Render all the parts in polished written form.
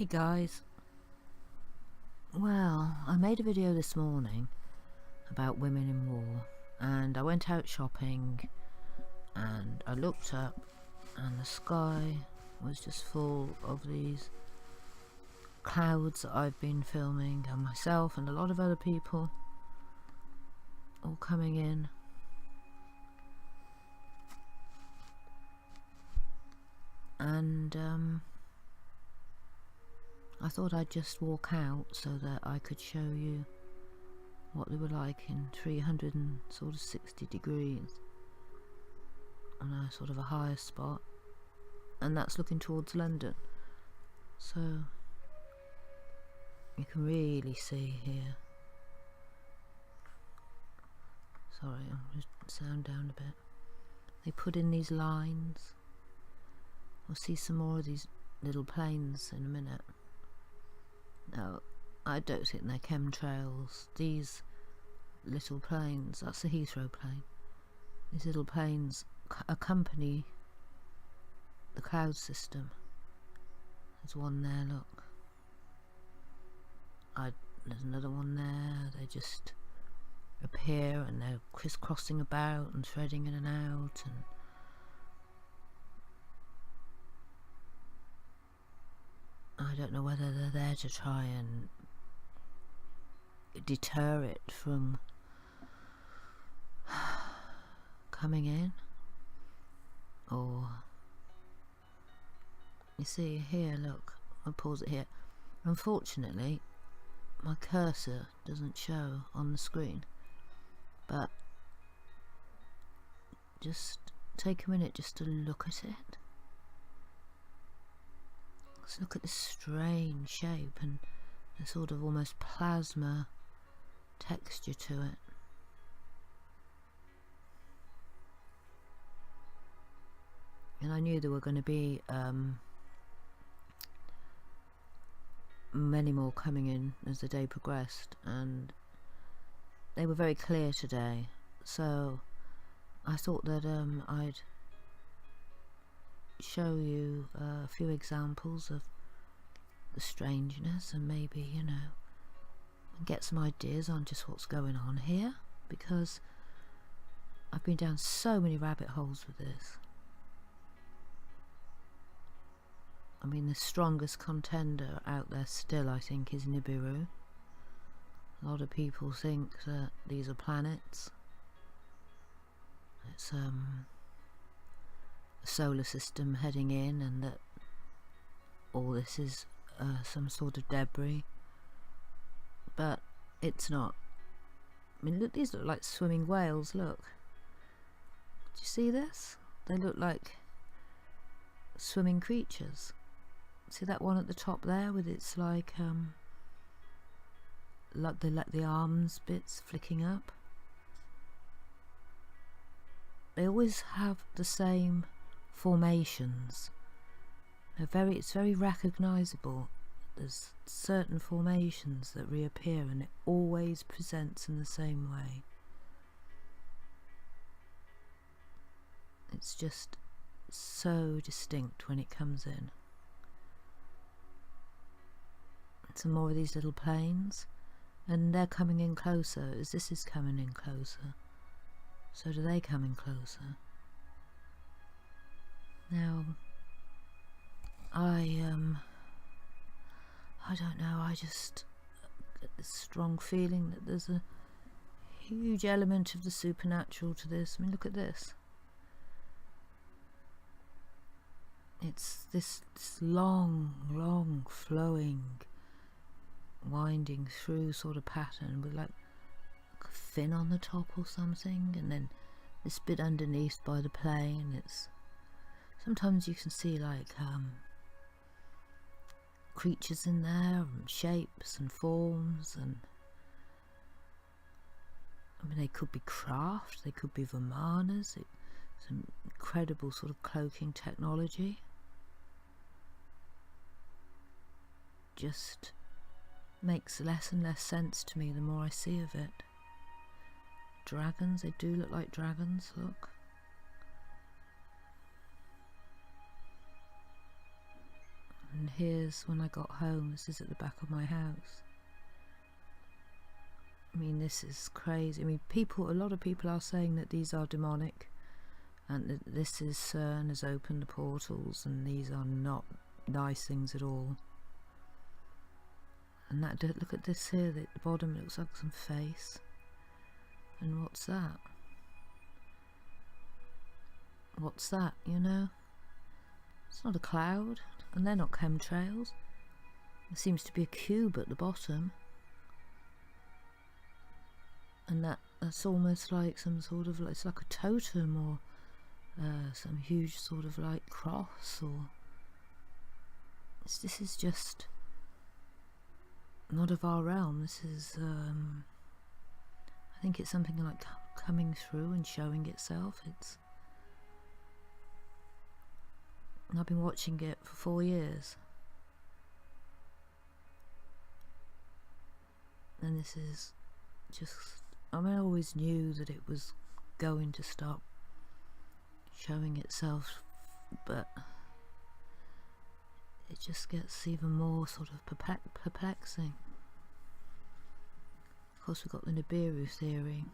Hey guys, well, I made a video this morning about women in war, and I went out shopping and I looked up and the sky was just full of these clouds that I've been filming, and myself and a lot of other people all coming in. And I thought I'd just walk out so that I could show you what they were like in 360 degrees on a sort of a higher spot, and that's looking towards London, so you can really see here. Sorry, I'll just sound down a bit. They put in these lines. We'll see some more of these little planes in a minute. No, I don't think they're chemtrails. These little planes, that's the Heathrow plane. These little planes accompany the cloud system. There's one there, look. There's another one there. They just appear and they're crisscrossing about and threading in and out, and I don't know whether they're there to try and deter it from coming in, or you see here, look, I'll pause it here. Unfortunately my cursor doesn't show on the screen, but just take a minute just to look at it. Let's look at this strange shape and a sort of almost plasma texture to it. And I knew there were going to be many more coming in as the day progressed, and they were very clear today, so I thought that I'd show you a few examples of the strangeness, and maybe, you know, get some ideas on just what's going on here, because I've been down so many rabbit holes with this. I mean, the strongest contender out there still, I think, is Nibiru. A lot of people think that these are planets. It's a solar system heading in, and that all this is some sort of debris, but it's not. I mean, look, these look like swimming whales. Look, do you see this? They look like swimming creatures. See that one at the top there with its like the arms bits flicking up? They always have the same formations. It's very recognizable. There's certain formations that reappear, and it always presents in the same way. It's just so distinct when it comes in. Some more of these little planes, and they're coming in closer as this is coming in closer. So do they come in closer? Now, I don't know, I just get this strong feeling that there's a huge element of the supernatural to this. I mean, look at this. It's this long flowing, winding through sort of pattern with like a fin on the top or something, and then this bit underneath by the plane. It's sometimes you can see like creatures in there, and shapes and forms, and I mean, they could be craft, they could be Vimanas, some incredible sort of cloaking technology. Just makes less and less sense to me the more I see of it. Dragons, they do look like dragons, look. And here's when I got home. This is at the back of my house. I mean, this is crazy. I mean, a lot of people are saying that these are demonic, and that this is CERN has opened the portals, and these are not nice things at all. And that, look at this here, at the bottom, it looks like some face. And what's that? What's that, you know? It's not a cloud, and they're not chemtrails. There seems to be a cube at the bottom. And that's almost like some sort of, it's like a totem, or some huge sort of like cross, or this is just not of our realm. This is I think it's something like coming through and showing itself. And I've been watching it for 4 years, and this is just, I mean, I always knew that it was going to stop showing itself, but it just gets even more sort of perplexing. Of course, we've got the Nibiru theory,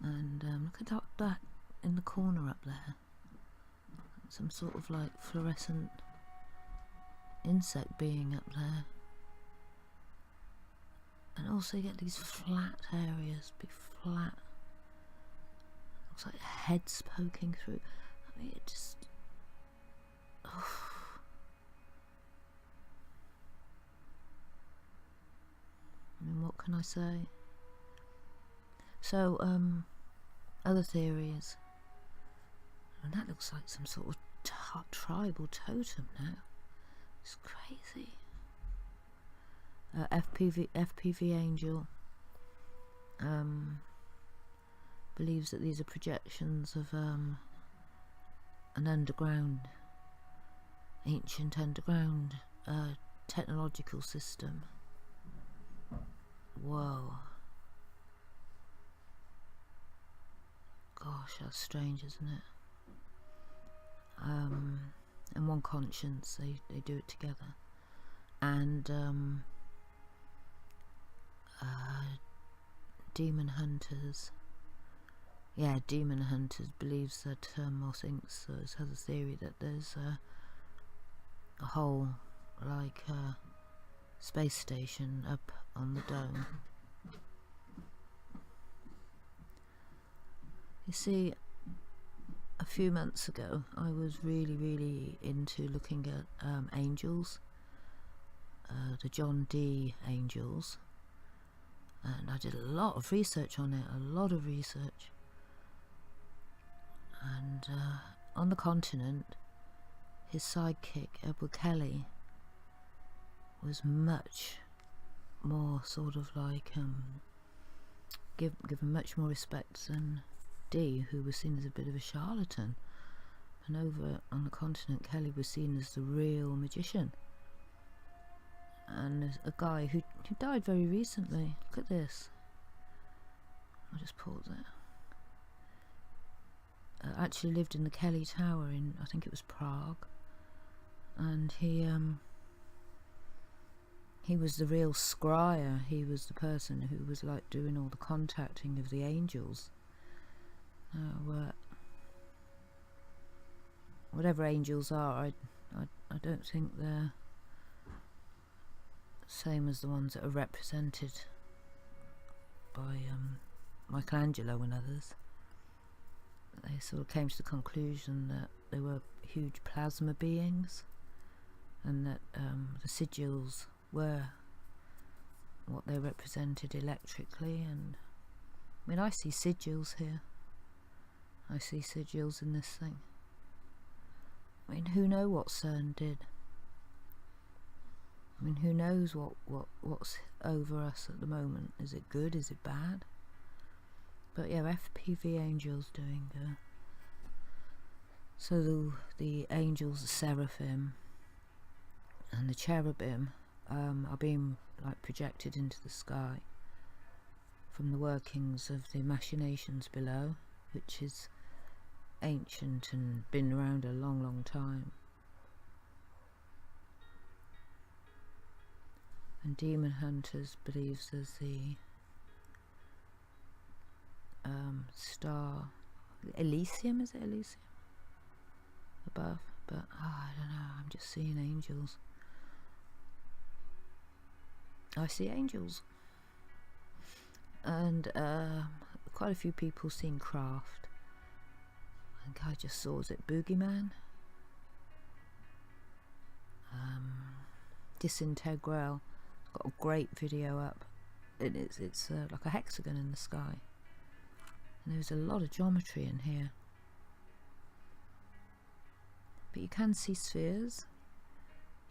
and look at that in the corner up there. Some sort of like fluorescent insect being up there. And also you get these flat areas, big flat. Looks like heads poking through. I mean, it just... Oh. I mean, what can I say? So, other theories. And that looks like some sort of tribal totem now. It's crazy. FPV Angel believes that these are projections of an ancient underground technological system. Whoa. Gosh, that's strange, isn't it? And one conscience, they do it together. And demon hunters, demon hunters believes that, or thinks, has a theory that there's a whole, like, space station up on the dome. You see, a few months ago I was really into looking at angels, the John D angels, and I did a lot of research on it, and on the continent, his sidekick Edward Kelly was much more sort of like given much more respect than D, who was seen as a bit of a charlatan. And over on the continent, Kelly was seen as the real magician, and a guy who died very recently. Look at this. I'll just pause it. Actually lived in the Kelly Tower in, I think it was Prague, and he was the real scryer. He was the person who was like doing all the contacting of the angels. Whatever angels are, I don't think they're same as the ones that are represented by Michelangelo and others. They sort of came to the conclusion that they were huge plasma beings, and that the sigils were what they represented electrically. And I mean, I see sigils here. I see sigils in this thing. I mean, who knows what CERN did? I mean, who knows what's over us at the moment? Is it good? Is it bad? But yeah, FPV Angel's doing so the angels, the seraphim and the cherubim are being like projected into the sky from the workings of the machinations below, which is ancient and been around a long time. And Demon Hunters believes there's the star Elysium, is it Elysium? Above, but I don't know, I'm just seeing angels. I see angels. And quite a few people seen craft. I think I just saw, is it Boogeyman? Disintegral. It's got a great video up. It's like a hexagon in the sky. And there's a lot of geometry in here. But you can see spheres.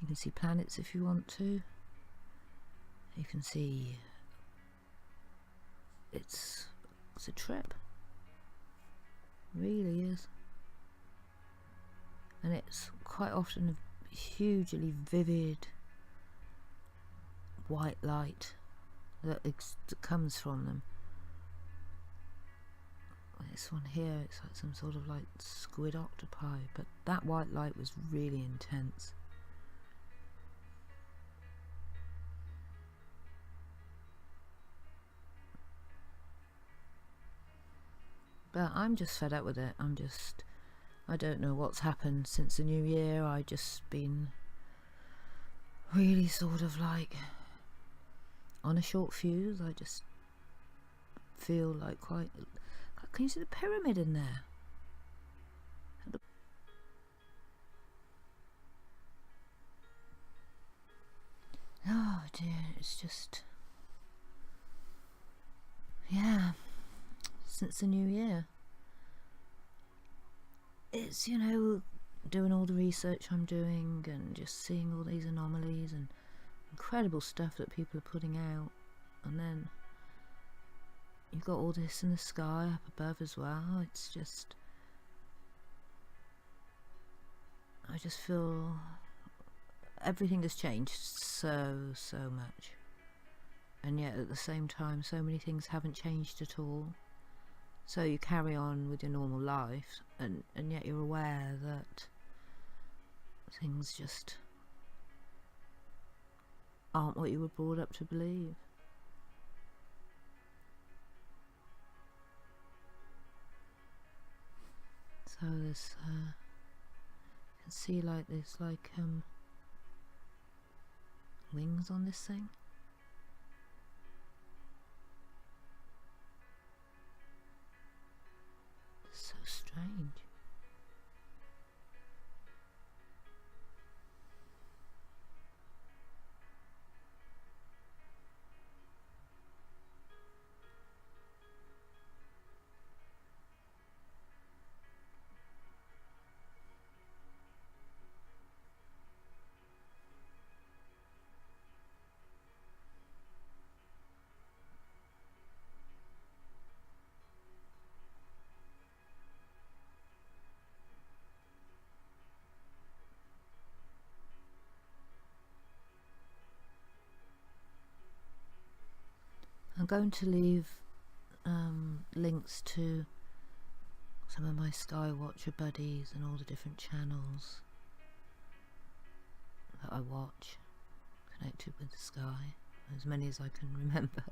You can see planets if you want to. You can see it's a trip. It really is. And it's quite often a hugely vivid white light that comes from them. This one here, it's like some sort of like squid octopi, but that white light was really intense. But I'm just fed up with it. I don't know what's happened since the new year. I just been really sort of like on a short fuse. I just feel like quite... Can you see the pyramid in there? Oh dear, it's just... Yeah, since the new year. It's, you know, doing all the research I'm doing and just seeing all these anomalies and incredible stuff that people are putting out, and then you've got all this in the sky up above as well. It's just, I just feel everything has changed so much, and yet at the same time so many things haven't changed at all. So you carry on with your normal life, and yet you're aware that things just aren't what you were brought up to believe. So there's, you can see like there's like wings on this thing. So strange. I'm going to leave links to some of my Skywatcher buddies and all the different channels that I watch connected with the sky, as many as I can remember.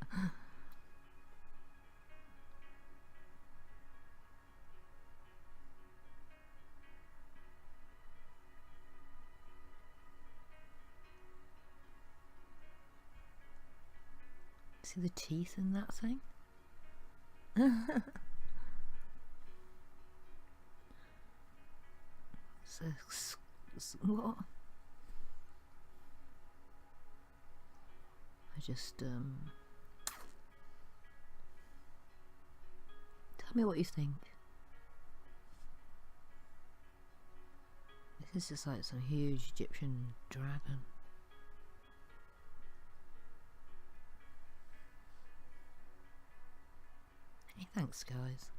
See the teeth in that thing? What? I just tell me what you think. This is just like some huge Egyptian dragon. Hey, thanks guys.